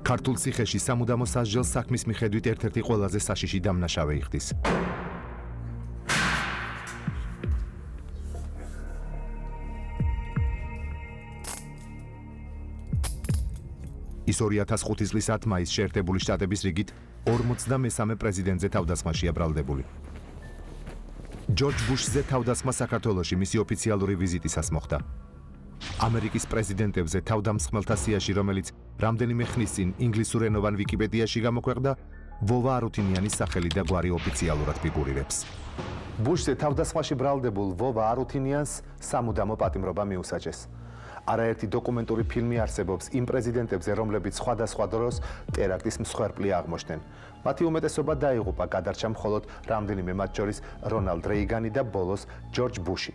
ქართულ ციხეში სამუდამო სასჯელს საქმის მიხედვით ერთ-ერთი ყველაზე საშიში დამნაშავე იხდის. ის 2005 წლის 10 მაისს შეერთებული შტატების რიგით 53-მე პრეზიდენტზე თავდასხმაშია ბრალდებული. ჯორჯ ბუშზე თავდასხმა საქართველოში მისი ოფიციალური ვიზიტისას მოხდა. ამერიკის პრეზიდენტებზე თავდამსხმელთა სიაში, რომელიც რამდენიმე ხნის წინ ინგლისურენოვან ვიკიპედიაში გამოქვეყნდა, ვოვა არუთინიანის სახელი და გვარი ოფიციალურად ფიგურირებს. ბუშზე თავდასხმაში ბრალდებულ ვოვა არუთინიანს სამუდამო პატიმრობა მიუსაჯეს. არაერთი დოკუმენტური ფილმი არსებობს იმ პრეზიდენტებზე, რომლებიც სხვადასხვა დროს ტერაქტის მსხვერპლი აღმოჩნდნენ. მათი უმეტესობა დაიღუპა, გადარჩა მხოლოდ რამდენიმე მათ შორის რონალდ რეიგანი და ბოლოს ჯორჯ ბუში.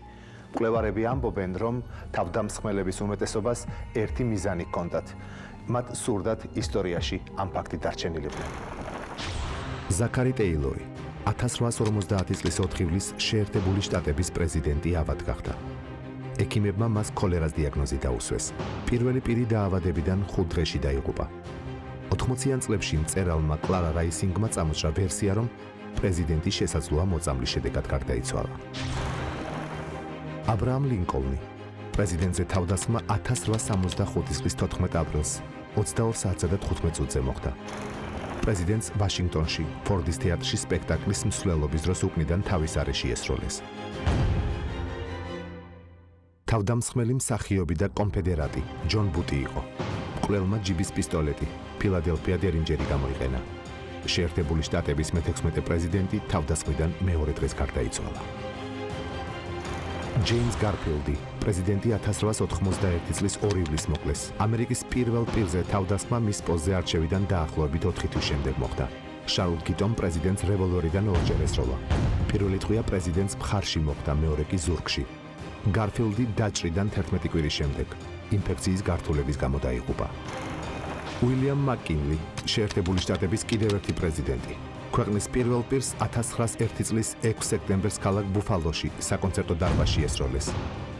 მკვლევარები ამბობენ, რომ თავდამსხმელების უმეტესობას ერთი მიზანი ჰქონდათ. მათ სურდათ ისტორიაში ამ ფაქტით დარჩენილიყვნენ. ზაქარი ტეილორი 1850 წლის 4 ივლისს შეერთებული შტატების პრეზიდენტი ავად გახდა. ექიმებმა მას ქოლერას დიაგნოზი დაუსვეს. პირველი პირი დაავადებიდან 5 დღეში დაიღუპა. 80-იან წლებში მწერალმა კლარა რაისინგმა წამოჭრა ვერსია, რომ პრეზიდენტი შესაძლოა მოწამვლის შედეგად გარდაიცვალა. აბრაამ ლინკოლნი პრეზიდენტზე თავდასხმა 1865 წლის 14 აპრილს 22 საათსა და 15 წუთზე მოხდა. პრეზიდენტს ვაშინგტონში ფორდის თეატრში სპექტაკლის მსვლელობის დროს უკნიდან თავის არეში ესროლეს. თავდამსხმელი მსახიობი და კონფედერატი ჯონ ბუტი იყო. მკვლელმა ჯიბის პისტოლეტი ფილადელფია დერინჯერი გამოიყენა. შეერთებული შტატების მე-16 პრეზიდენტი თავდასხმიდან მეორე დღეს გარდაიცვალა. ჯეიმს გარფილდი პრეზიდენტი 1891 წლის 2 ივლისს მოკლეს. ამერიკის პირველ პირზე თავდასხმა მის პოსტზე არჩევიდან დაახლოებით 4 თვის შემდეგ მოხდა. შარლ გიტომ პრეზიდენტს რევოლვერიდან ორჯერ ესროლა. პირველი ტყვია პრეზიდენტს მხარში მოხდა, მეორე კი ზურგში. გარფილდი დაჭრიდან 11 კვირის შემდეგ ინფექციის გართულების გამო დაიღუპა. უილიამ მაკკინლი შეერთებული შტატების კიდევ ერთი პრეზიდენტი. ქვეყნის პირველ პირს 1901 წლის 6 სექტემბერს ქალაქ ბუფალოში საკონცერტო დარბაზში ესროლეს.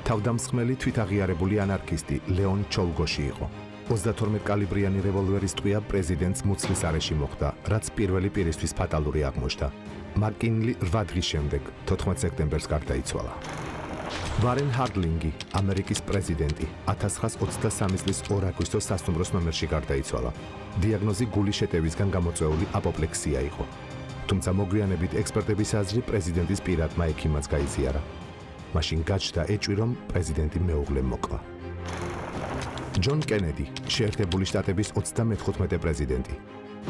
თავდამსხმელი თვითაღიარებული ანარქისტი ლეონ ჩოლგოში იყო. 32 კალიბრიანი რევოლვერის ტყვია პრეზიდენტს მუცლის არეში მოხდა, რაც პირველი პირისთვის ფატალური აღმოჩნდა. მაკკინლი 8 დღის შემდეგ 14 სექტემბერს გარდაიცვალა. ვარენ ჰარდლინგი, ამერიკის პრეზიდენტი, 1923 წლის 2 აგვისტოს სასტუმროს ნომერში გარდაიცვალა. დიაგნოზი გულის შეტევისგან გამოწვეული აპოპლექსია იყო. თუმცა მოგვიანებით ექსპერტების აზრით პრეზიდენტის პირადმა ექიმმაც გაიზიარა. მაშინ გაჩნდა ეჭვი, რომ პრეზიდენტი მეუღლემ მოკლა. ჯონ კენედი, შეერთებული შტატების 35 პრეზიდენტი.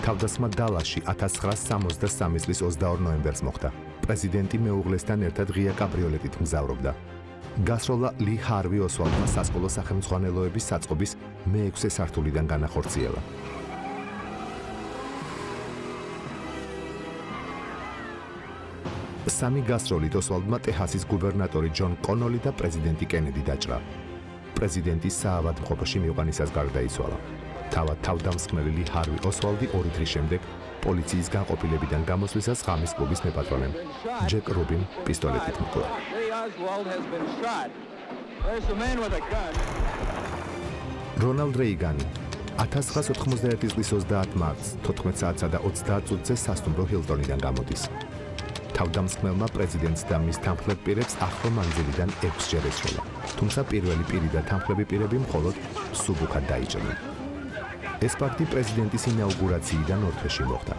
თავდასხმა დალასში 1963 წლის 22 ნოემბერს მოხდა. პრეზიდენტი მეუღლესთან ერთად ღია კაბრიოლეტით მგზავრობდა. გასროლა ლი ჰარვი ოსვალდმა სასკოლო სახელმძღვანელოების საწყობის მე-6 სართულიდან განახორციელა. სამი გასროლით ოსვალდმა ტეხასის გუბერნატორი ჯონ კონოლი და პრეზიდენტი კენედი დაჭრა. პრეზიდენტი საავადმყოფოში მივყანისას გარდაიცვალა. თავად თავდამსხმელი ლი ჰარვი ოსვალდი 2 დღის შემდეგ პოლიციის განყოფილებიდან გამოსვლისას ღამის კლუბის მეპატრონემ ჯეკ რუბინ პისტოლეტით მოკლა. რონალდ რეიგანი 1991 წლის 30 მარტს 14 საათსა და 30 წუთზე სასტუმრო ჰილტონიდან გამოდის. თავდამსხმელმა პრეზიდენტს და მის თანხლებ პირებს ახლო მანძილიდან 6-ჯერ ესროლა, თუმცა პირველი პირი და თანხლები პირები მხოლოდ სუბუქად დაიჭრნენ. ეს ფაქტი პრეზიდენტის ინაუგურაციიდან 2 თვეში მოხდა.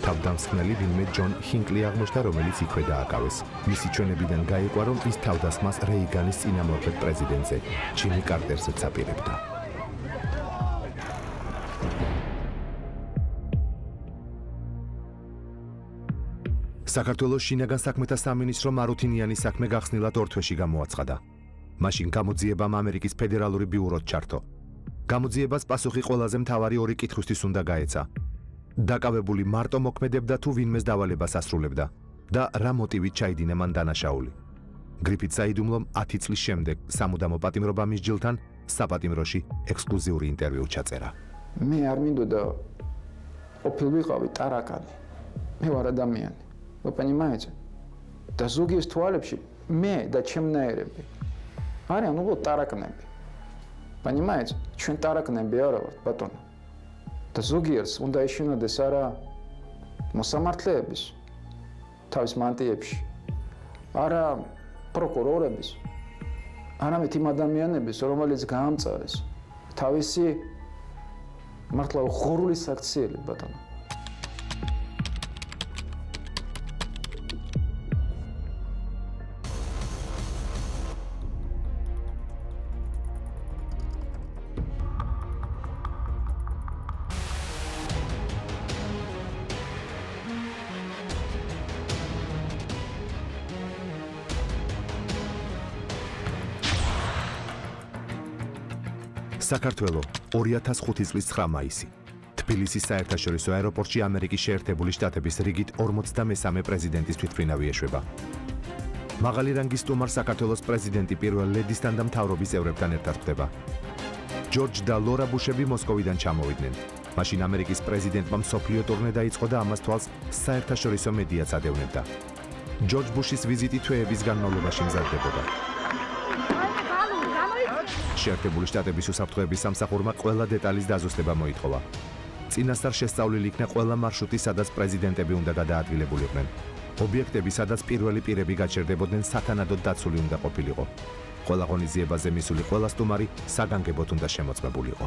თავდამსხმელი ვინმე ჯონ ჰინკლი აღმოჩნდა, რომელიც იქვე დააკავეს. მისი ჩვენებიდან გაიყვა, რომ ის თავდასხმას რეიგანის წინამორბედ პრეზიდენტზე, ჯიმი კარტერსაც აპირებდა. საქართველოს შინაგან საქმეთა სამინისტრომ არუთინიანის საქმე გახსნილად 2 თვეში გამოაცხადა. მაშინ გამოძიებამ ამერიკის ფედერალური ბიუროდ ჩართო. გამოძიებას პასუხი ყველაზე მთავარი 2 კითხვისთვის უნდა გაეცა. დაკავებული მარტო მოქმედებდა თუ ვინმეს დავალებას ასრულებდა და რა მოტივით ჩაიდინა მან დანაშაული. გრიფით საიდუმლომ 10 წლის შემდეგ სამუდამო პატიმრობა მის ჯილთან საპატიმროში ექსკლუზიური ინტერვიუ ჩაწერა. მე არ მინდოდა ყოფილ ვიყავი ტარაკანი. მე ვარ ადამიანი. Вы понимаете? და ზოგიერთ თვალებში მე და ჩემნაირები არიან უბრალოდ ტარაკნები. Понимаете? ჩვენ ტარაკნები არა ვართ, ბატონო. და ზოგიერთს უნდა ეშინოდეს არა მოსამართლეების თავის მანტიებში, არა პროკურორების, არამედ იმ ადამიანების, რომელიც გაამწარეს თავისი მართლა ღორული საქციელი ბატონო. საქართველო 2005 წლის 9 მაისი. თბილისის საერთაშორისო აეროპორტში ამერიკის შეერთებული შტატების რიგით 43-მე პრეზიდენტის თვითმფრინავი ეშვება. მაღალი რანგის სტუმარ საქართველოს პრეზიდენტი პირველ ლედისთან და მთავრობის წევრებთან ერთად ხდება. ჯორჯ და ლორა ბუშები მოსკოვიდან ჩამოვიდნენ. მაშინ ამერიკის პრეზიდენტმა მსოფლიო ტურნე დაიწყო და ამას თვალს საერთაშორისო მედიაც ადევნებდა. ჯორჯ ბუშის ვიზიტი თვეების განმავლობაში მზადდებოდა. შეერთებული შტატების უსაფრთხოების სამსახურმა ყველა დეტალის დაზუსტება მოითხოვა. წინასწარ შესწავლილი იქნა ყველა მარშრუტი, სადაც პრეზიდენტები უნდა გადაადგილებულიყვნენ. ობიექტები, სადაც პირველი პირები გაჩერდებოდნენ, სათანადოდ დაცული უნდა ყოფილიყო. ყველა ღონისძიებაზე მისული ყველა სტუმარი საგანგებოდ უნდა შემოწმებულიყო.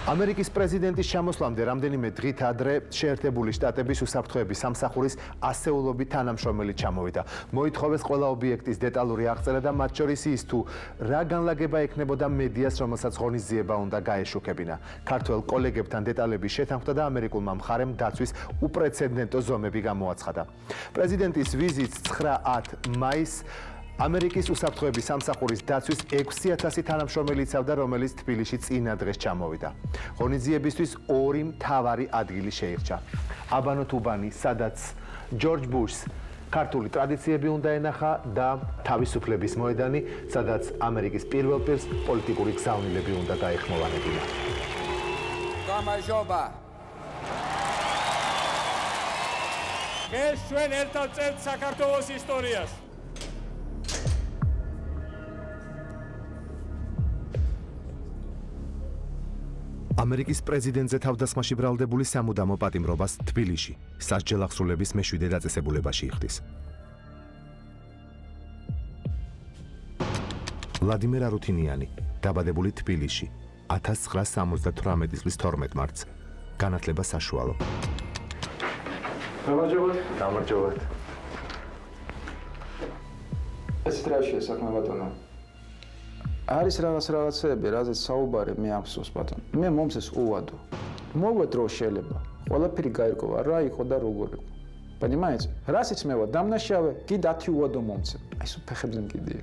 ამერიკის პრეზიდენტის ჩამოსვლამდე რამდენიმე დღით ადრე შეერთებული შტატების უსაფრთხოების სამსახურის ასეულობით თანამშრომელი ჩამოვიდა. მოითხოვეს ყველა ობიექტის დეტალური აღწერა და მათ შორის ის თუ რა განლაგება ექნებოდა მედიას, რომელსაც ღონისძიება უნდა გაეშუქებინა. ქართველ კოლეგებთან დეტალების შეთანხმდა და ამერიკულმა მხარემ დაცვის უპრეცედენტო ზომები გამოაცხადა. პრეზიდენტის ვიზიტს 9-10 მაისს ამერიკის უსაფრთხოების სამსახურის დაცვის 6000 თანამშრომელი იცავდა, რომელიც თბილისში წინა დღეს ჩამოვიდა. ღონისძიებისთვის ორი მთავარი ადგილი შეირჩა. აბანო თუბანი, სადაც ჯორჯ ბუშს ქართული ტრადიციები უნდა ენახა და თავისუფლების მოედანი, სადაც ამერიკის პირველ პირს პოლიტიკური გზავნილები უნდა გაეხმოვანებინა. გამარჯობა. ეს ჩვენ ერთად წევთ საქართველოს ისტორიას. ამერიკის პრეზიდენტზე თავდასხმაში ბრალდებული სამუდამო პატიმრობას თბილისში სასჯელ აღსრულების მე-7 დაწესებულებაში იხდის. ვლადიმერ არუთინიანი, დაბადებული თბილისში 1978 წლის 12 მარტს. განათლება საშუალო. გამარჯობათ. ეს რა შეესაბამება ბატონო? არის რაღაცეები, რაზეც საუბარი მე ახსოვს ბატონო. მე მომცეს უვადო. მოგვეთ რო შეიძლება. ყველაფერი გაირკვევა, რა იყო და როგორ იყო. Понимаете? რასიც მევა დამნაშავე, კი 10 უვადო მომცე. აი სულ ფეხებზე მკიდია.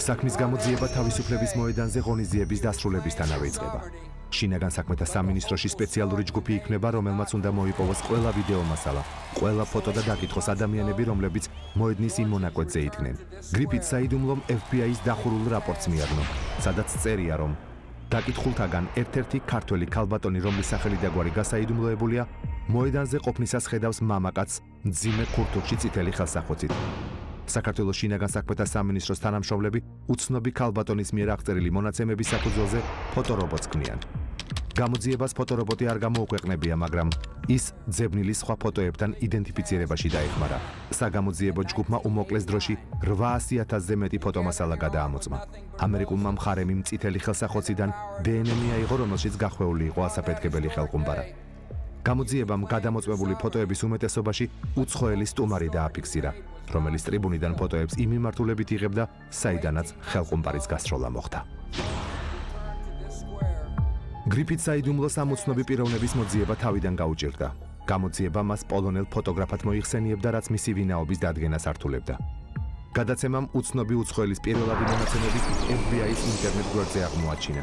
საქმის გამოძიება თავისუფლების მოედანზე ღონისძიების დასრულებისთანავე იწყება. შინაგან საქმეთა სამინისტროში სპეციალური ჯგუფი იქნება, რომელმაც უნდა მოიპოვოს ყველა ვიდეო მასალა, ყველა ფოტო და დაკითხოს ადამიანები, რომლებიც მოედნის იმ მონაკვეთზე იდგნენ. გრიფით საიდუმლომ FBI-ის დახურულ რაპორტს მიაგნო, სადაც წერია, რომ დაკითხულთაგან ერთ-ერთი ქართველი ქალბატონი, რომლის სახელი და გვარი გასაიდუმლოებულია, მოედანზე ყოფნისას ხედავს მამაკაცს მძიმე ქურთულში წითელი ხელსახვეწით. საქართველოს შინაგან საქმეთა სამინისტროს თანამშრომლები უცნობი ქალბატონის მიერ აღწერილი მონაცემების საფუძველზე ფოტორობოტს ქმნიან. გამოძიებას ფოტორობოტი არ გამოუქვეყნებია, მაგრამ ის ძებნილი სხვა ფოტოებთან იდენტიფიცირებაში დაეხმარა. საგამოძიებო ჯგუფმა უმოკლეს დროში 800,000-ზე მეტი ფოტომასალა გადაამოწმა. ამერიკულმა მხარემ იმ წითელი ხელსახვეწიდან დნმ მიაიღო, რომელშიც გახვეული იყო ასაფეთქებელი ხელყუმბარა. გამოძიებამ გადამოწმებული ფოტოების უმეტესობაში უცხოელი სტუმარი დააფიქსირა, რომელიც ტრიბუნიდან ფოტოებს იმ მიმართულებით იღებდა, საიდანაც ხელყუმბარის გასროლა მოხდა. გრიფით საიდუმლოს ამოცნობი პიროვნების მოძიება თავიდან გაუჭირდა. გამოძიება მას პოლონელ ფოტოგრაფად მოიხსენიებდა, რაც მისი ვინაობის დადგენას ართულებდა. გადაცემამ უცნობი უცხოელის პირველადი მონაცემები FBI-ის ინტერნეტ გვერდზე აღმოაჩინა.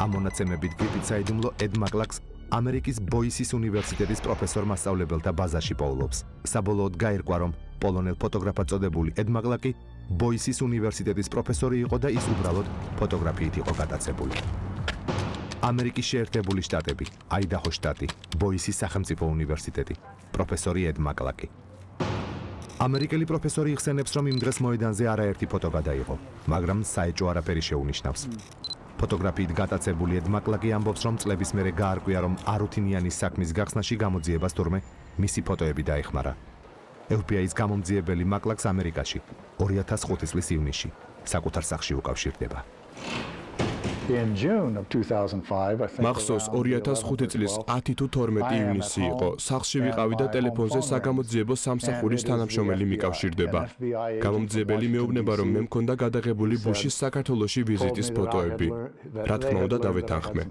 ამ მონაცემებით გრიფით საიდუმლო ედ მაკლაკს ამერიკის ბოისის უნივერსიტეტის პროფესორ-მასწავლებელთა ბაზაში პოულობს. საბოლოოდ გაირკვა, რომ პოლონელ ფოტოგრაფად წოდებული ედ მაკლაკი ბოისის უნივერსიტეტის პროფესორი იყო და ის უბრალოდ ფოტოგრაფიით იყო გატაცებული. ამერიკის შეერთებული შტატები, აიდაჰოს შტატი, ბოისის სახელმწიფო უნივერსიტეტი, პროფესორი ედ მაკლაკი. ამერიკელი პროფესორი იხსენებს, რომ იმ დღეს მოედანზე არაერთი ფოტო გადაიღო, მაგრამ საეჭვო არაფერი შეუნიშნავს. ფოტოგრაფიით გატაცებული ედ მაკლაკი ამბობს, რომ წლების მერე გაარკვია, რომ არუთინიანის საქმის გახსნაში გამოძიებას თურმე მისი ფოტოები დაეხმარა. FBI-ის გამომძიებელი მაკლაკს ამერიკაში 2005 წლის ივნისში საკუთარ სახლში უკავშირდება. მახსოვს 2005 წლის 10 თუ 12 ივნისი იყო. სახლში ვიყავი და ტელეფონზე საგამოძიებო სამსახურის თანამშრომელი მიკავშირდება. გამომძიებელი მეუბნება, რომ მე მქონდა გადაღებული ბუშის საქართველოში ვიზიტის ფოტოები. რა თქმა უნდა, დავეთანხმე.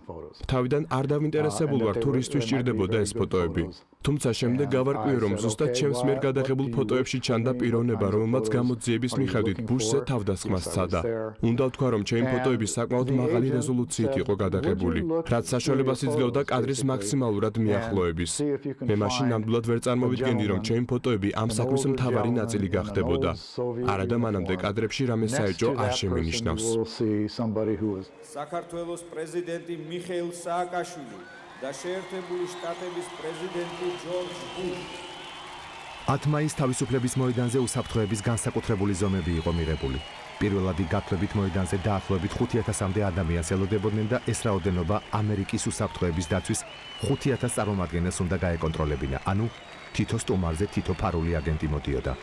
თავიდან არ დავინტერესებულ ვარ, თუ რისთვის სჭირდებოდა ეს ფოტოები. თუმცა შემდეგ გავარკვიე, რომ ზუსტად ჩემს მიერ გადაღებულ ფოტოებში ჩანდა პიროვნება, რომელმაც გამოძიების მიხედვით ბუშზე თავდასხმა სცადა. უნდა ვთქვა, რომ ჩემი ფოტოები საკმაოდ მაღალი რეზოლუციით იყო გადაღებული, რაც საშუალებას იძლეოდა კადრის მაქსიმალურად მიახლოების. მე მაშინ ნამდვილად ვერ წარმოვიდგენდი, რომ ჩემი ფოტოები ამ საქმის მთავარი ნაწილი გახდებოდა. არა და მანამდე კადრებში რამე საეჭვო არ შემენიშნავს. საქართველოს პრეზიდენტი მიხეილ სააკაშვილი და შეერთებული შტატების პრეზიდენტი ჯორჯ ბუში 10 მაისს თავისუფლების მოედანზე უსაფრთხოების განსაკუთრებული ზომები იყო მიღებული. პირველადი გათვლებით მოედანზე დაახლოებით 5000-მდე ადამიანს ელოდებოდნენ და ეს რაოდენობა ამერიკის უსაფრთხოების დაცვის 5000 წარმომადგენელს უნდა გაეკონტროლებინა, ანუ თითო სტუმარზე თითო ფარული აგენტი მოდიოდა.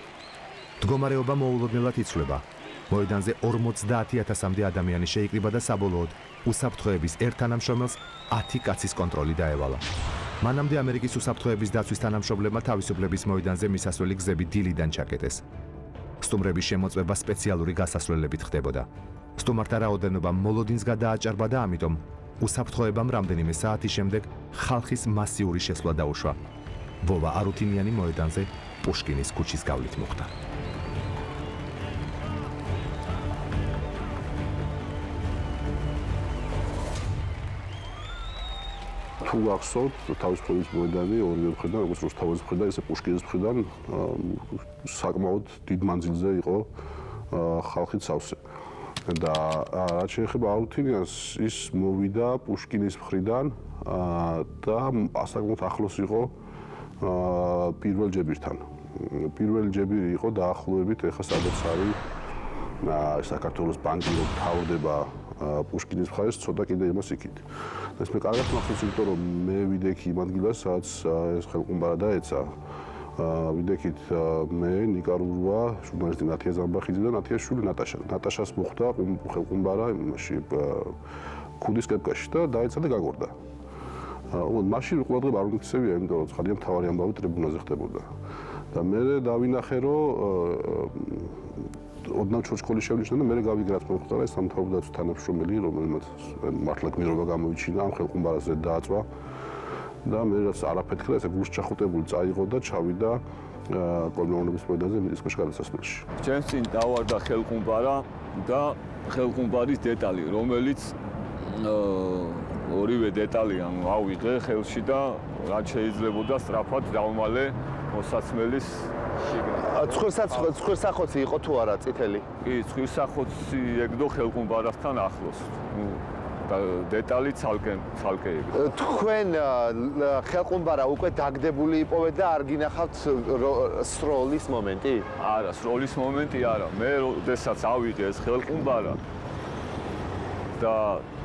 მდგომარეობა მოულოდნელად იცვლება. მოედანზე 50000-მდე ადამიანი შეიკრიბა და საბოლოოდ უსაფრთხოების ერთ თანამშრომელს 10 კაცის კონტროლი დაევალა. მანამდე ამერიკის უსაფრთხოების დაცვის თანამშრომლებმა თავისუფლების მოედანზე მისასვლელი გზები დილიდან ჩაკეტეს. სტუმრების შემოწმება სპეციალური გასასვლელებით ხდებოდა. სტუმართა რაოდენობა მოლოდინს გადააჭარბა და ამიტომ უსაფრთხოებამ რამდენიმე საათის შემდეგ ხალხის მასიური შესვლა დაუშვა. ვოვა არუთინიანი მოედანზე პუშკინის ქუჩის გავლით მოხდა. თუ გახსოვთ, თავისუფლების მოედანი ორივე მხრიდან, როგორც რუსთაველის მხრიდან, ისე პუშკინის მხრიდან საკმაოდ დიდ მანძილზე იყო ხალხით სავსე. და რაც შეეხება არუთინიანს, ის მოვიდა პუშკინის მხრიდან და საკმაოდ ახლოს იყო პირველ ჯებირთან. პირველი ჯებირი იყო დაახლოებით, ეხლა სადაც არის საქართველოს ბანკი თავდება პუშკინის მხარეს, ცოტა კიდე იმას იქით. ეს მე კარგად მახსოვს, იმიტომ რომ მე ვიდექი იმ ადგილას, სადაც ეს ხელყუმბარა დაეცა. ვიდექით მე, ნიკა რურვა, ჟურნალისტი ნათია ზამბახიძე და ნათიას შვილი ნატაშა. ნატაშას მოხვდა ხელყუმბარა იმაში ქუდის კეპკაში და დაეცა და გაგორდა. მაშინ ყურადღება არ მიქცევია, იმიტომ რომ ხალხი მთავარი ამბავი ტრიბუნაზე ხდებოდა. და მე დავინახე, რომ ოდნავ ჩოჩქოლის შევნიშნა და მე გავიგე რაც მოხდა და ეს სამთავრობო დაცვის თანამშრომელი, რომელმაც მართლა გმირობა გამოვიჩინა, ამ ხელყუმბარაზე დააწვა და მე რაც არაფეთქდა, ესე გულშჩახუტებული წაიღო და ჩავიდა კოლმეურნეობის მოედანზე მიწისქვეშ გადასასვლელში. ჩემს წინ დავარდა ხელყუმბარა და ხელყუმბარის დეტალი, რომელიც ორივე დეტალი ავიღე ხელში და რაც შეიძლებოდა სწრაფად დავმალე მოსაცმელის შიგნით. ცხვირსახოცი იყო თუ არა წითელი? კი, ცხვირსახოცი ეგდო ხელყუმბარასთან ახლოს. დეტალი ცალკე ეგდო. თქვენ ხელყუმბარა უკვე დაგდებული იპოვეთ და არ გინახავთ სროლის მომენტი? არა, სროლის მომენტი არა. მე როდესაც ავიღე ეს ხელყუმბარა და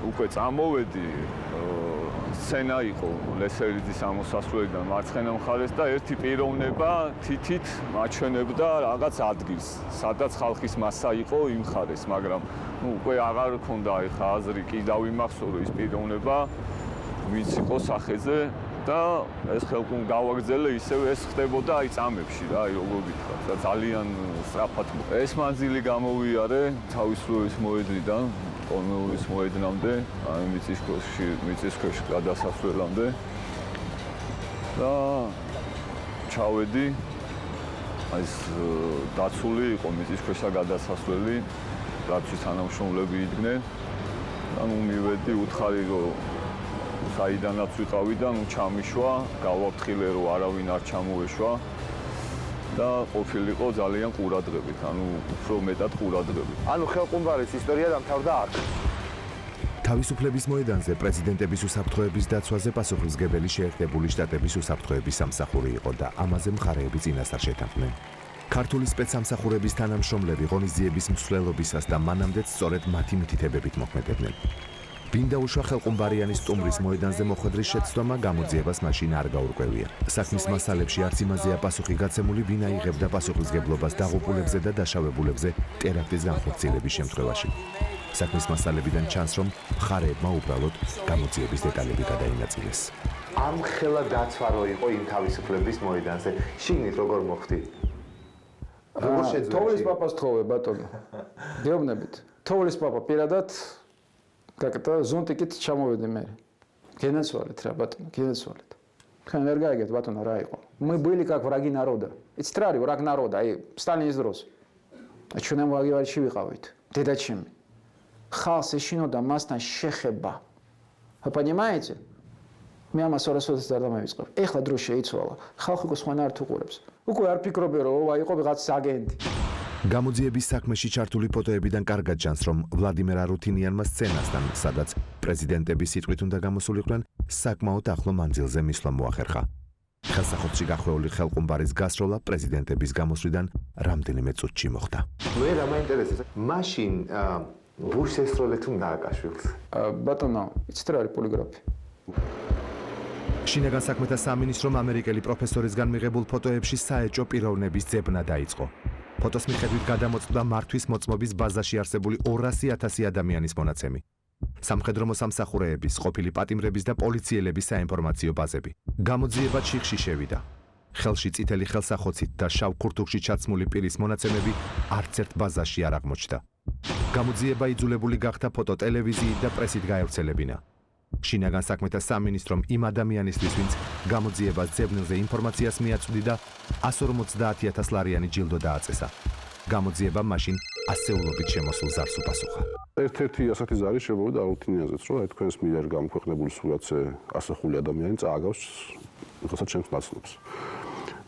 უკვე წამოვედი, სცენა იყო ლესელიძის ამოსასვლელიდან მარცხენა მხარეს და ერთი პიროვნება თითით მაჩვენებდა რაღაც ადგილს, სადაც ხალხის მასა იყო იმ მხარეს, მაგრამ უკვე აღარ ქონდა ეხა აზრი კი დავიმახსოვრო რომ ის პიროვნება ვინც იყო სახეზე და ეს ხელყუმ გავაგზელე ისევ ეს ხდებოდა აი წამებში რა, აი როგორ გითხრათ, და ძალიან სწრაფად ეს მანძილი გამოვიარე თავისუფლების მოედნიდან კოლმეურის მოედნამდე, აი მიწისქვეშ გადასასვლელამდე და ჩავედი, აი ეს დაცული იყო მიწისქვეშა გადასასვლელი, დაცვის თანამშრომლები იდგნენ და მივედი, უთხარი რომ საიდანაც ვიყავი და ჩამიშვა, გავაფრთხილე რომ არავინ არ ჩამოეშვა და ყოფილიყო ძალიან ყურადღებით, ანუ უფრო მეტად ყურადღებით. ანუ ხელყუმბარის ისტორია დამთავრდა აქ. თავისუფლების მოედანზე პრეზიდენტების უსაფრთხოების დაცვაზე პასუხისმგებელი შეერთებული შტატების უსაფრთხოების სამსახური იყო და ამაზე მხარეები წინასწარ შეთანხმდნენ. ქართული სპეცსამსახურების თანამშრომლები ღონისძიების მსვლელობისას და მანამდეც სწორედ მათი მითითებებით მოქმედებდნენ. ბინდა უშვა ხელყუმბარიანის სტუმრის მოედანზე მოხვედრის შეცდომა გამოძიებას მაშინ არ გაურკვევია. საქმის მასალებში არც იმაზეა პასუხი გაცემული, ვინ აიღებდა პასუხისმგებლობას დაღუპულებზე და დაშავებულებზე ტერაქტის განხორციელების შემთხვევაში. საქმის მასალებიდან ჩანს, რომ მხარეებმა უბრალოდ გამოძიების დეტალები გადაინაწილეს. ამ ხელა დაცვა რო იყო იმ თავისუფლების მოედანზე. შიგნით როგორ მოხდი? როგორ შეძლო? თოვლის პაპას თხოვე ბატონო. გეუბნებით. თოვლის პაპა პირადად გაკეთა ზონტიკით ჩამოვედი მე. გენაცვალეთ რა ბატონო, გენაცვალეთ. თქვენ ვერ გაიგეთ ბატონო რა იყო. Мы были как враги народа. იცით რა არის враг народа? აი სტალინის დროს. ჩვენ ამ ვაგივარში ვიყავით. დედაჩემი. ხალხს ეშინოდა მასთან შეხება. Вы понимаете? მე ამას 200-ს არ დამევიწყებ. ეხლა დრო შეიცვალა. ხალხი უკვე სხვანაირ არ თუყურებს. უკვე არ ფიქრობენ რომ იყო ვიღაც აგენტი. გამოძიების საქმეში ჩართული ფოტოებიდან კარგად ჩანს, რომ ვლადიმერ არუთინიანმა სცენასთან, სადაც პრეზიდენტების სიტყვით უნდა გამოსულიყვნენ, საკმაოდ ახლო მანძილზე მისვლა მოახერხა. ხელსაყრელში გახვეული ხელყუმბარის გასროლა პრეზიდენტების გამოსვლიდან რამდენიმე წუთში მოხდა. მე რა მაინტერესებს? მაშინ ბუშს ესროლე თუ დააკაშვილს? ბატონო, იცით რა არის პოლიგრაფი? შინაგან საქმეთა სამინისტრომ ამერიკელი პროფესორისგან მიღებულ ფოტოებში საეჭო პიროვნების ძებნა დაიწყო. ფოტოს მიხედვით გადამოწვდა მართვის მოწმობის ბაზაში არსებული 200,000 ადამიანის მონაცემი. სამხედრო მოსამსახურეების, ყოფილი პატიმრების და პოლიციელების საინფორმაციო ბაზები. გამოძიება ჩიხში შევიდა. ხელში წითელი ხელსახოცით და შავ ქურთუკში ჩაცმული პირის მონაცემები არც ერთ ბაზაში არ აღმოჩნდა. გამოძიება იძულებული გახდა ფოტო ტელევიზიით და პრესით გაევრცელებინა. შინაგან საქმეთა სამინისტრომ იმ ადამიანისთვის, ვინც გამოძიებას ძებნილზე ინფორმაციას მიაწვდი და 150,000 ლარიანი ჯილდო დააწესა. გამოძიებამ მაშინ ასეულობით შემოსულ ზარს უპასუხა. ერთ-ერთი ასეთი ზარი შემოვიდა არუთინიანზეც, რომ თქვენს მიერ გამოქვეყნებული სურათზე ასახული ადამიანი წააგავს ვიღაცა ჩემს ნაცნობს.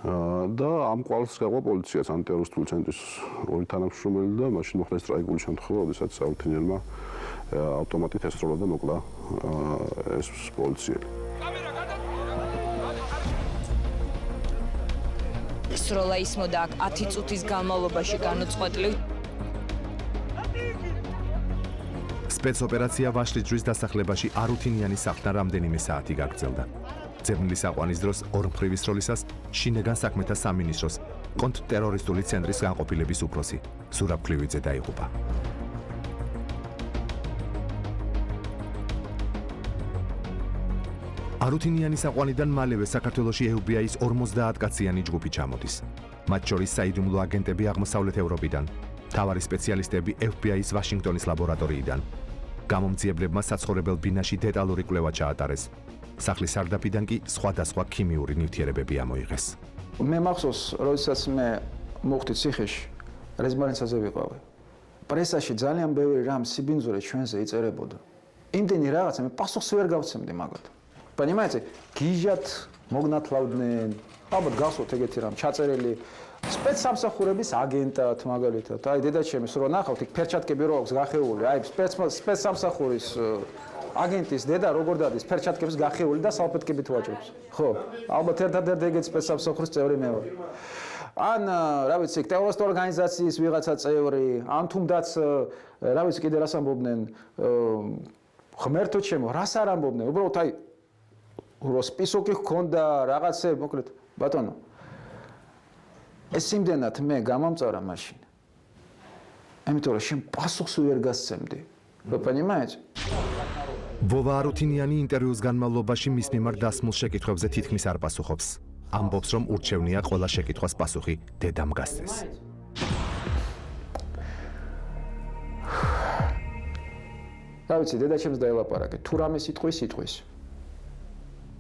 და ამ კვალს გაყვა პოლიციას, ანტიტერორისტული ცენტრის ორი თანამშრომელი და მაშინ მოხდა ეს ტრაგიკული შემთხვევა, როდესაც არუთინიანმა ავტომატით ესროლა და მოკლა ეს პოლიციელი. სროლა ისმოდა აქ 10 წუთის განმავლობაში განუწყვეტლივ. სპეცოპერაცია ვაშლიჯვრის დასახლებაში არუთინიანის სახლთან რამდენიმე საათი გაგრძელდა. ძებნილის აყვანის დროს ორმხრივი სროლისას შინაგან საქმეთა სამინისტროს კონტრტერორისტული ცენტრის განყოფილების უფროსი ზურაბ ქლივითზე დაიღუპა. არუთინიანის აყვანიდან მალევე საქართველოში FBI-ის 50 კაციანი ჯგუფი ჩამოდის. მათ შორის საიდუმლო აგენტები აღმოსავლეთ ევროპიდან, მთავარი სპეციალისტები FBI-ის ვაშინგტონის ლაბორატორიიდან. გამომძიებლებმა საცხოვრებელ ბინაში დეტალური კვლევა ჩაატარეს. სახლის სარდაფიდან კი სხვადასხვა ქიმიური ნივთიერებები ამოიღეს. მე მახსოვს, როდესაც მე მოვხდი ციხეში, რეზიდენციაზე ვიყავი. პრესაში ძალიან ბევრი რამ სიბინძურე ჩვენზე იწერებოდა. იმდენი რაღაცა მე პასუხს ვერ გავცემდი მაგათ. Понимаете, გიჟად მოგნათლავდნენ, ალბათ გასვოთ ეგეთი რამ ჩაწერილი სპეცსამსახურების აგენტად მაგალითად. აი დედაჩემის რო ნახავთ, იქ ფერჩატკები რო აქვს გახეული, აი სპეცსამსახურის აგენტის დედა როგორ დადის ფერჩატკებს გახეული და სალფეტკებით ვაჭრობს. ხო, ალბათ ერთადერთი ეგეთ სპეცსამსახურის წევრი მე ვარ. ან რა ვიცი, ტერორისტ ორგანიზაციის ვიღაცა წევრი, ან თუნდაც რა ვიცი კიდე რას ამბობდნენ, ღმერთო ჩემო, რას არ ამბობდნენ, უბრალოდ აი რო სპისოკი ჰქონდა რაღაცე, მოკლედ, ბატონო. ეს იმდენად მე გამომწარა მაშინ. ამიტომ რომ შენ პასუხს ვერ გასცემდი. Вы понимаете? ვოვა არუთინიანი ინტერვიუს განმავლობაში მის მიმართ დასმულ შეკითხვებზე თითქმის არ პასუხობს. ამბობს, რომ ურჩევნია ყველა შეკითხვას პასუხი დედამ გასცეს. რა ვიცი, დედაჩემს დაელაპარაკე, თუ რამე სიტყვის.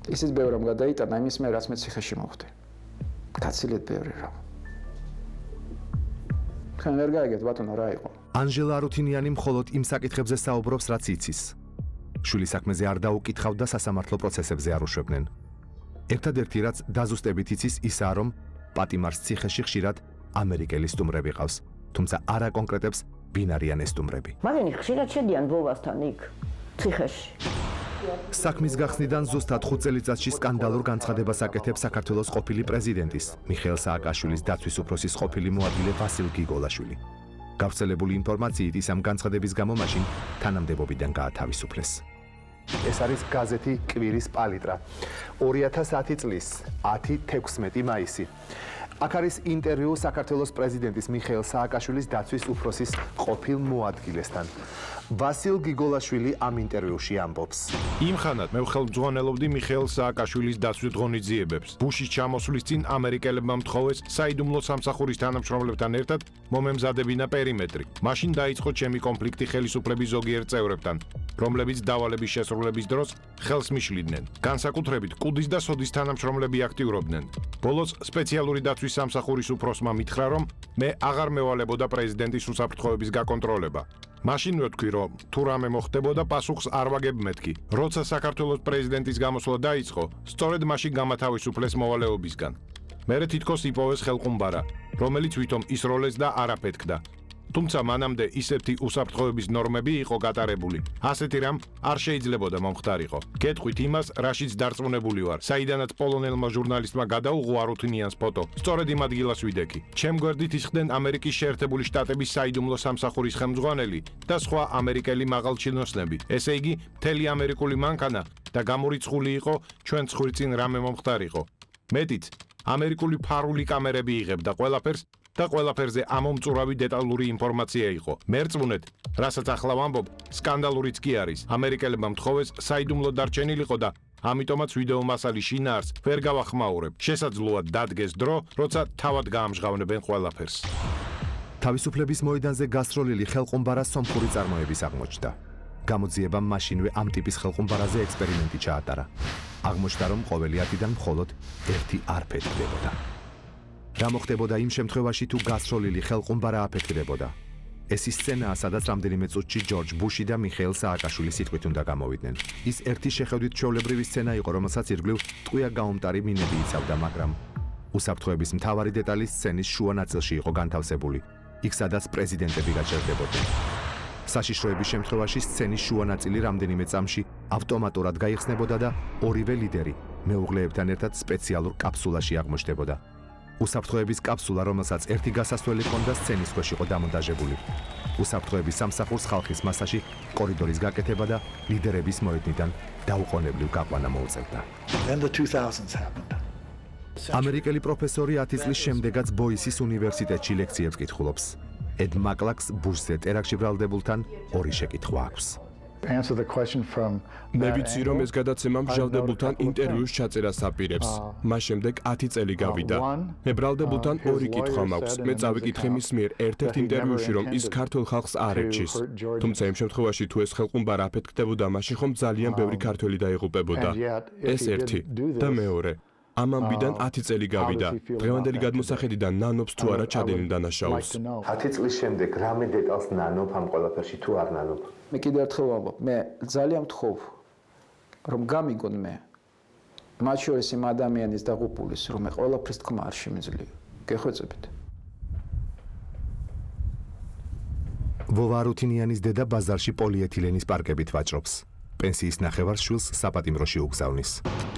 ისიც ბევრი რამ გადაიტანა იმის მე რაც მე ციხეში მოვხდი. გაცილეთ ბევრი რამ. თქვენ ვერ გაიგეთ ბატონო რა იყო? ანჟელა არუთინიანი მხოლოდ იმ საკითხებზე საუბრობს, რაც იცის. შვილის საქმეზე არ დაუკითხავდა სასამართლო პროცესებზე არ უშვებდნენ. ერთადერთი რაც დაზუსტებით იცის ისაა, რომ პატიმარს ციხეში ხშირად ამერიკელი სტუმრები ყავს, თუმცა არ აკონკრეტებს ვინ არიან ეს სტუმრები. მაგრამ ხშირად შედიან ვოვასთან იქ ციხეში. საქმის გახსნიდან ზუსტად 5 წელიწადში სკანდალურ განცხადებას აკეთებს საქართველოს ყოფილი პრეზიდენტის მიხეილ სააკაშვილის დაცვის უფროსის ყოფილი მოადგილე ვასილ გიგოლაშვილი. გავრცელებული ინფორმაციით ის ამ განცხადების გამო მაშინ თანამდებობიდან გაათავისუფლეს. ეს არის გაზეთი კვირის პალიტრა. 2010 წლის 10-16 მაისი. აქ არის ინტერვიუ საქართველოს პრეზიდენტის მიხეილ სააკაშვილის დაცვის უფროსის ყოფილ მოადგილესთან. ვასილ გიგოლაშვილი ამ ინტერვიუში ამბობს. იმ ხანად მე ხელმძღვანელობდი მიხეილ სააკაშვილის დაცვის ღონისძიებებს. ბუშის ჩამოსვლის წინ ამერიკელებმა მთხოვეს საიდუმლო სამსახურის თანამშრომლებთან ერთად მომემზადებინა პერიმეტრი. მაშინ დაიწყო ჩემი კონფლიქტი ხელისუფლების ზოგიერთ წევრებთან, რომლებიც დავალების შესრულების დროს ხელს მიშლიდნენ. განსაკუთრებით კუდის და სოდის თანამშრომლები აქტიურობდნენ. ბოლოს სპეციალური დაცვის სამსახურის უფროსმა მითხრა, რომ მე აღარ მევალებოდა პრეზიდენტის უსაფრთხოების გაკონტროლება. მაშინ ვთქვი, რომ თუ რამე მოხდებოდა, პასუხს არ ვაგებ მეთქი. როცა საქართველოს პრეზიდენტის გამოსვლა დაიწყო, სწორედ მაშინ გამათავისუფლეს მოვალეობისგან. მერე თითქოს იპოვეს ხელყუმბარა, რომელიც ვითომ ისროლეს და არაფეთქდა. თუმცა მანამდე ისეთი უსაფრთხოების ნორმები იყო გატარებული. ასეთი რამ არ შეიძლებოდა მომხდარიყო. გეტყვით იმას, რაშიც დარწმუნებული ვარ, საიდანაც პოლონელმა ჟურნალისტმა გადაუღო არუთინიანს ფოტო. სწორედ იმ ადგილას ვიდექი. ჩემ გვერდით ისხდნენ ამერიკის შეერთებული შტატების საიდუმლო სამსახურის ხელმძღვანელი და სხვა ამერიკელი მაღალჩინოსნები. ესე იგი, მთელი ამერიკული მანქანა და გამორიცხული იყო ჩვენ ცხვირწინ რამე მომხდარიყო. მეტიც, ამერიკული ფარული კამერები იღებდა ყველაფერს და ყველაფერზე ამომწურავი დეტალური ინფორმაცია იყო. მერწმუნეთ, რასაც ახლა ვამბობ, სკანდალურიც კი არის. ამერიკელებმა მთხოვეს საიდუმლო დარჩენილიყო და ამიტომაც ვიდეო მასალის შინაარს ვერ გავახმაურებ. შესაძლოა დადგეს დრო, როცა თავად გაამჟღავნებენ ყველაფერს. თავისუფლების მოედანზე გასროლილი ხელყუმბარა სომხური წარმოების აღმოჩნდა. გამოძიებამ მაშინვე ამ ტიპის ხელყუმბარაზე ექსპერიმენტი ჩაატარა. აღმოჩნდა, რომ ყოველი 10-დან მხოლოდ ერთი არ ფეთქდებოდა. რა მოხდებოდა იმ შემთხვევაში, თუ გასროლილი ხელყუმბარა აფეთქდებოდა? ეს ის სცენაა, სადაც რამდენიმე წუთში ჯორჯ ბუში და მიხეილ სააკაშვილი სიტყვით უნდა გამოვიდნენ. ის ერთი შეხედვით ჩვეულებრივი სცენა იყო, რომელსაც ირგვლივ ტყვია გაუმტარი მინები იცავდა, მაგრამ უსაფრთხოების მთავარი დეტალი სცენის შუა ნაწილში იყო განთავსებული. იქ სადაც პრეზიდენტები გაჩერდებოდნენ. საშიშროების შემთხვევაში სცენის შუა ნაწილი რამდენიმე წამში ავტომატურად გაიხსნებოდა და ორივე ლიდერი მეუღლეებთან ერთად სპეციალურ კაფსულაში აღმოჩნდებოდა. უსაფრთხოების კაფსულა, რომელსაც ერთი გასასვლელი ჰქონდა, სცენის ქვეშ იყო დამონტაჟებული. უსაფრთხოების სამსახურს ხალხის მასაში კორიდორის გაკეთება და ლიდერების მოედნიდან დაუყოვნებლივ გაყვანა მოუწევდა. ამერიკელი პროფესორი 10 წლის შემდეგაც ბოისის უნივერსიტეტში ლექციებს კითხულობს. ედ მაკლაკს ბუშზე ტერაქტში ბრალდებულთან ორი შეკითხვა აქვს. მე ვიცი, რომ ეს გადაცემა მჟავდებულთან ინტერვიუს ჩაწერას აპირებს. მას შემდეგ 10 წელი გავიდა. მე ბრალდებულთან ორი კითხვა მაქვს. მე წავიკითხე მის მიერ ერთ-ერთ ინტერვიუში, რომ ის ქართულ ხალხს არ ერჩის. თუმცა იმ შემთხვევაში, თუ ეს ხელყუმბარა აფეთქდებოდა, მაშინ ხომ ძალიან ბევრი ქართველი დაიღუპებოდა. ეს ერთი და მეორე. ამ ამბიდან 10 წელი გავიდა. დღევანდელი გადმოსახედიდან ნანობს თუ არა ჩადენილ დანაშაულს. 10 წლის შემდეგ რამე დეტალს ნანობ ამ ყველაფერში თუ არ ნანობ? მე კიდევ ერთხელ ვამბობ, მე ძალიან ვთხოვ, რომ გამიგონ მე. მათ შორის იმ ადამიანის დაღუპულის, რომ მე ყველაფრის თქმა არ შემიძლია. გეხვეწებით. ვოვა არუთინიანის დედა ბაზარში პოლიეთილენის პარკებით ვაჭრობს. პენსიის ნახევარს შვილს საპატიმროში უგზავნის.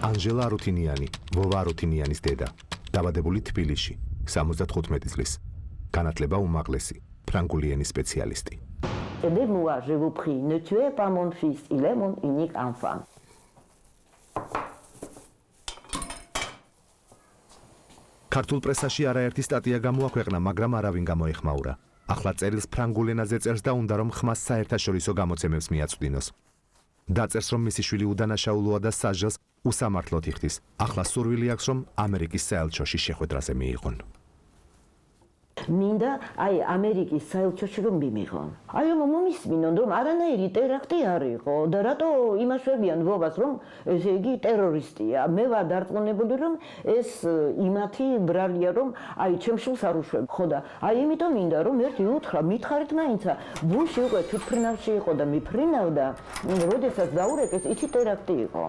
ანჟელა არუთინიანი, ვოვა არუთინიანის დედა, დაბადებული თბილისში, 75 წლის. განათლება უმაღლესი, ფრანგული ენის სპეციალისტი. Aidez-moi, je vous prie, ne tuez pas mon fils, il est mon unique enfant. ქართულ პრესაში არაერთი სტატია გამოაქვეყნა, მაგრამ არავინ გამოეხმაურა. ახლა წერილს ფრანგულ ენაზე წერს და უნდა რომ ხმას საერთაშორისო გამოცემებს მიაწვდინოს. დაწერს, რომ მისი შვილი უდანაშაულოა და სასჯელს უსამართლოდ იხდის. ახლა სურვილი აქვს, რომ ამერიკის საელჩოში შეხვედრაზე მიიღონ. მინდა აი ამერიკის საელჩოში რომ მიმიღონ. აი მომისმინონ რომ არანაირი ტერაქტი არ იყო და რატო იმაშვებიან ვოვას რომ ესე იგი ტერორისტია. მე ვარ დარწმუნებული რომ ეს იმათი ბრალია რომ აი ჩემ შულს არ უშვებ. ხო და აი იმიტომ მინდა რომ ერთი უთხრა მითხარით მაინცა ბუში უკვე თვითფრინავში იყო და მიფრინავდა. როდესაც დაურეკეს იცი ტერაქტი იყო.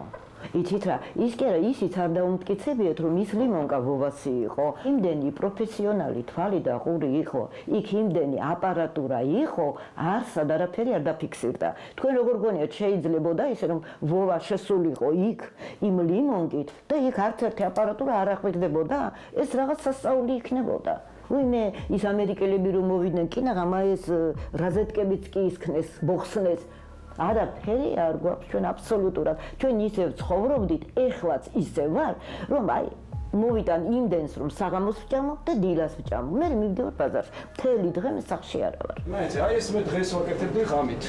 იცით რა, ის კი არა ისიც არ დაუმტკიცებიათ რომ ის ლიმონკა ვოვასი იყო. იმდენი პროფესიონალი თვალი და ყური იყო, იქ იმდენი აპარატურა იყო, არსად არაფერი არ დაფიქსირდა. თქვენ როგორ გონიათ შეიძლებოდა ისე რომ ვოვა შესულიყო იქ იმ ლიმონკით და იქ არც ერთი აპარატურა არ ახვიდდებოდა, ეს რაღაც სასწაული იქნებოდა. ვინმე ის ამერიკელები რომ მოვიდნენ კინაღამ ეს რაზეტკებიც კი ისქნეს, ბოხსნეს. არაფერი არ გვაქვს ჩვენ აბსოლუტურად. ჩვენ ისევ ცხოვრობდით, ეხლაც ისე ვარ, რომ აი მოვიტან იმდენს რომ საღამოს ვჭამო და დილას ვჭამო. მე მივდივარ ბაზარში. მთელი დღე მე სახლში არა ვარ. მაინც აი ეს მე დღეს ვაკეთებდი ღამით.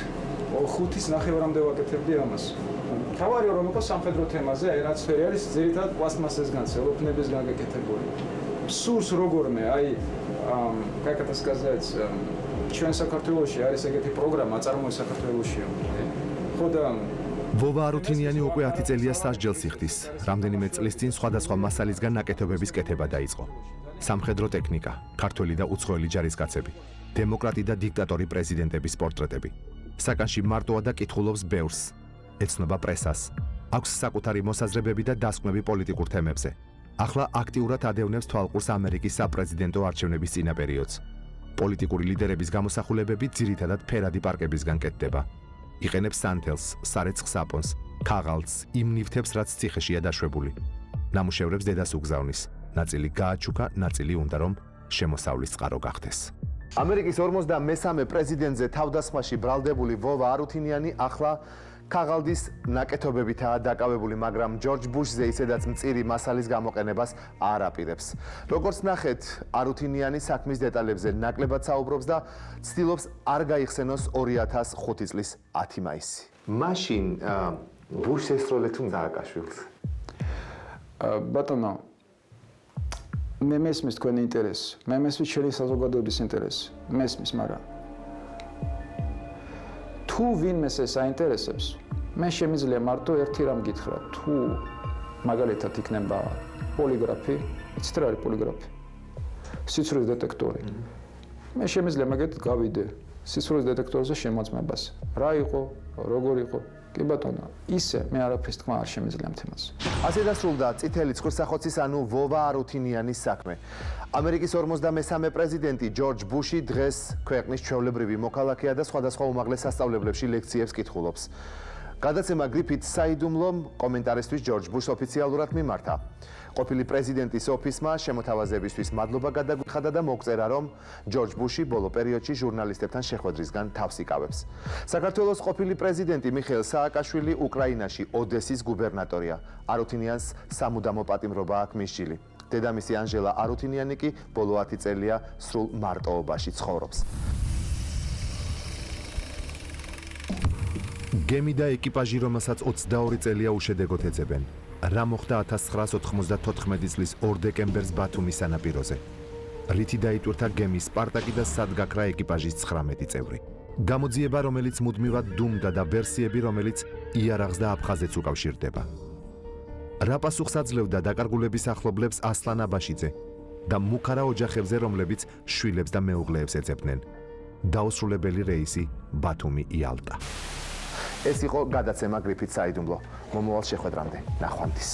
5-ის ნახევარამდე ვაკეთებდი ამას. თავარი რომ იყო სამხედრო თემაზე, აი რაც ფერი არის ძირითადად პლასტმასისგან, ცელოფნებისგან გაკეთებული. სურს როგორმე, აი как это сказать, ჩვენ საქართველოში არის ეგეთი პროგრამა, აწარმოე საქართველოშია. ხო და ვოვა არუთინიანი უკვე 10 წელია სასჯელს იხდის. რამდენიმე წლის წინ სხვადასხვა მასალისგან ნაკეთობების კეთება დაიწყო. სამხედრო ტექნიკა, ქართველი და უცხოელი ჯარისკაცები, დემოკრატი და დიქტატორი პრეზიდენტების პორტრეტები. საკანში მარტოა და კითხულობს ბევრს. ეცნობა პრესას. აქვს საკუთარი მოსაზრებები და დასკვნები პოლიტიკურ თემებზე. ახლა აქტიურად ადევნებს თვალყურს ამერიკის საპრეზიდენტო არჩევნების წინა პერიოდს. პოლიტიკური ლიდერების გამოსახულებები ძირითადად ფერადი პარკებისგან კეთდება. იყენებს სანთელს, სარეცხ საპონს, ქაღალდს, იმ ნივთებს, რაც ციხეშია დაშვებული. ნამუშევრებს დედას უგზავნის. ნაწილი გააჩუქა, ნაწილი უნდა რომ შემოსავლის წყარო გახდეს. ამერიკის 53-მე პრეზიდენტზე თავდასხმაში ბრალდებული ვოვა არუთინიანი ახლა ქაღალდის ნაკეთობებითაა დაკავებული, მაგრამ ჯორჯ ბუშზე ისედაც მწირი მასალის გამოყენებას არ აპირებს. როგორც ნახეთ, არუთინიანი საქმის დეტალებზე ნაკლებად საუბრობს და ცდილობს არ გაიხსენოს 2005 წლის 10 მაისი. მაშინ ბუშს ესროლეთ თუ დააკაშვილს? ბატონო, მე მესმის თქვენი ინტერესი, მე მესმის შენი საზოგადოების ინტერესი, მესმის, მაგრამ თუ ვინმეს ეს აინტერესებს, მე შემიძლია მარტო ერთი რამ გითხრა, თუ მაგალითად იქნება პოლიგრაფი, იცით რა არის პოლიგრაფი? სიცრუის დეტექტორი. მე შემიძლია მაგეთით გავიდე სიცრუის დეტექტორზე შემოწმებას. რა იყო, როგორ იყო? კი ბატონო, ისე მე არაფერს თქვა არ შემიძლია თემაზე. ასე დასრულდა წითელი ცხვირსახოცის ანუ ვოვა არუთინიანის საქმე. ამერიკის 53-მე პრეზიდენტი ჯორჯ ბუში დღეს ქვეყნის ჩვეულებრივი მოქალაქეა და სხვადასხვა უმაღლეს სასწავლებლებში ლექციებს კითხულობს. გადაცემა გრიფით საიდუმლომ კომენტარისთვის ჯორჯ ბუშს ოფიციალურად მიმართა. ყოფილი პრეზიდენტის ოფისმა შემოთავაზებისთვის მადლობა გადაგვიხადა და მოგწერა, რომ ჯორჯ ბუში ბოლო პერიოდში ჟურნალისტებთან შეხვედრისგან თავს იკავებს. საქართველოს ყოფილი პრეზიდენტი მიხეილ სააკაშვილი უკრაინაში ოდესის გუბერნატორია. არუთინიანს სამუდამო პატიმრობა აქვს მისჯილი. დედამისი ანჟელა არუთინიანი კი ბოლო 10 წელია სრულ მარტოობაში ცხოვრობს. გემი და ეკიპაჟი, რომელსაც 22 წელია უშედეგოდ ეძებენ. რა მოხდა 1994 წლის 2 დეკემბერს ბათუმის სანაპიროზე? რითი დაიტვირთა გემის სპარტაკი და სად გაქრა ეკიპაჟის 19 წევრი? გამოძიება, რომელიც მუდმივად დუმდა და ვერსიები, რომელიც იარაღს და აფხაზეთს უკავშირდება. რა პასუხს აძლევდა დაკარგულების ახლობლებს ასლან აბაშიძე და მუქარა ოჯახებზე, რომლებიც შვილებს და მეუღლეებს ეძებდნენ? დაუსრულებელი რეისი ბათუმი-იალტა. ეს იყო გადაცემა გრიფით საიდუმლო. მომავალ შეხვედრამდე ნახვამდის.